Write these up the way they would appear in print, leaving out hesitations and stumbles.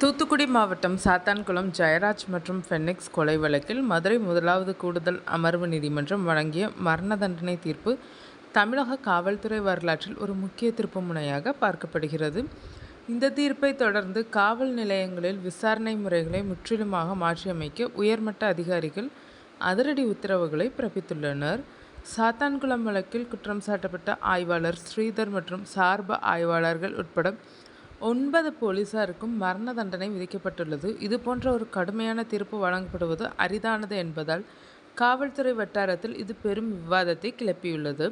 தூத்துக்குடி மாவட்டம் சாத்தான்குளம் ஜெயராஜ் மற்றும் ஃபெனிக்ஸ் கொலை வழக்கில் மதுரை முதலாவது கூடுதல் அமர்வு நீதிமன்றம் வழங்கிய மரண தண்டனை தீர்ப்பு தமிழக காவல்துறை வரலாற்றில் ஒரு முக்கிய திருப்புமுனையாக பார்க்கப்படுகிறது. இந்த தீர்ப்பை தொடர்ந்து காவல் நிலையங்களில் விசாரணை முறைகளை முற்றிலுமாக மாற்றியமைக்க உயர்மட்ட அதிகாரிகள் அதிரடி உத்தரவுகளை பிறப்பித்துள்ளனர். சாத்தான்குளம் வழக்கில் குற்றம் சாட்டப்பட்ட ஆய்வாளர் ஸ்ரீதர் மற்றும் சார்பு ஆய்வாளர்கள் உட்பட 9 போலீசாருக்கும் மரண தண்டனை விதிக்கப்பட்டுள்ளது. இதுபோன்ற ஒரு கடுமையான தீர்ப்பு வழங்கப்படுவது அரிதானது என்பதால் காவல்துறை வட்டாரத்தில் இது பெரும் விவாதத்தை கிளப்பியுள்ளது.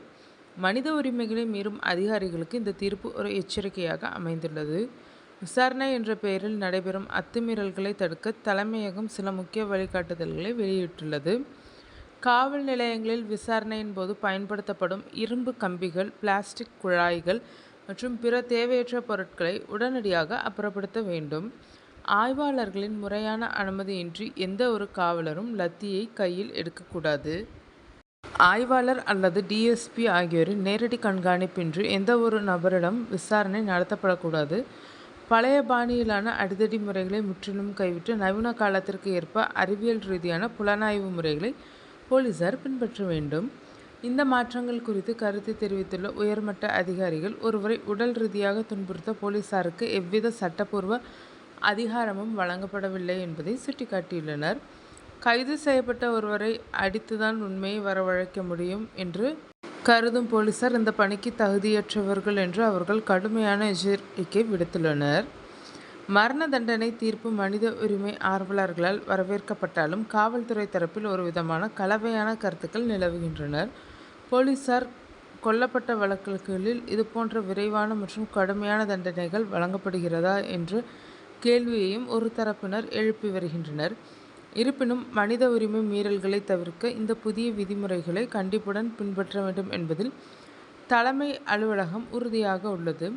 மனித உரிமைகளை மீறும் அதிகாரிகளுக்கு இந்த தீர்ப்பு ஒரு எச்சரிக்கையாக அமைந்துள்ளது. விசாரணை என்ற பெயரில் நடைபெறும் அத்துமீறல்களை தடுக்க தலைமையகம் சில முக்கிய வழிகாட்டுதல்களை வெளியிட்டுள்ளது. காவல் நிலையங்களில் விசாரணையின் போது பயன்படுத்தப்படும் இரும்பு கம்பிகள், பிளாஸ்டிக் குழாய்கள் மற்றும் பிற தேவையற்ற பொருட்களை உடனடியாக அப்புறப்படுத்த வேண்டும். ஆய்வாளர்களின் முறையான அனுமதியின்றி எந்த ஒரு காவலரும் லத்தியை கையில் எடுக்கக்கூடாது. ஆய்வாளர் அல்லது டிஎஸ்பி ஆகியோரின் நேரடி கண்காணிப்பின்றி எந்த ஒரு நபரிடம் விசாரணை நடத்தப்படக்கூடாது. பழைய பாணியிலான அடிதடி முறைகளை முற்றிலும் கைவிட்டு நவீன காலத்திற்கு ஏற்ப அறிவியல் ரீதியான புலனாய்வு முறைகளை போலீசார் பின்பற்ற வேண்டும். இந்த மாற்றங்கள் குறித்து கருத்து தெரிவித்துள்ள உயர்மட்ட அதிகாரிகள், ஒருவரை உடல் ரீதியாக துன்புறுத்த போலீசாருக்கு எவ்வித சட்டப்பூர்வ அதிகாரமும் வழங்கப்படவில்லை என்பதை சுட்டிக்காட்டியுள்ளனர். கைது செய்யப்பட்ட ஒருவரை அடித்துதான் உண்மையை வரவழைக்க முடியும் என்று கருதும் போலீசார் இந்த பணிக்கு தகுதியற்றவர்கள் என்று அவர்கள் கடுமையான எச்சரிக்கை விடுத்துள்ளனர். மரண தண்டனை தீர்ப்பு மனித உரிமை ஆர்வலர்களால் வரவேற்கப்பட்டாலும் காவல்துறை தரப்பில் ஒரு விதமான கலவையான கருத்துக்கள் நிலவுகின்றனர். போலீசார் கொல்லப்பட்ட வழக்குகளில் இதுபோன்ற விரைவான மற்றும் கடுமையான தண்டனைகள் வழங்கப்படுகிறதா என்ற கேள்வியையும் ஒரு தரப்பினர் எழுப்பி வருகின்றனர். இருப்பினும் மனித உரிமை மீறல்களை தவிர்க்க இந்த புதிய விதிமுறைகளை கண்டிப்புடன் பின்பற்ற வேண்டும் என்பதில் தலைமை அலுவலகம் உறுதியாக உள்ளது.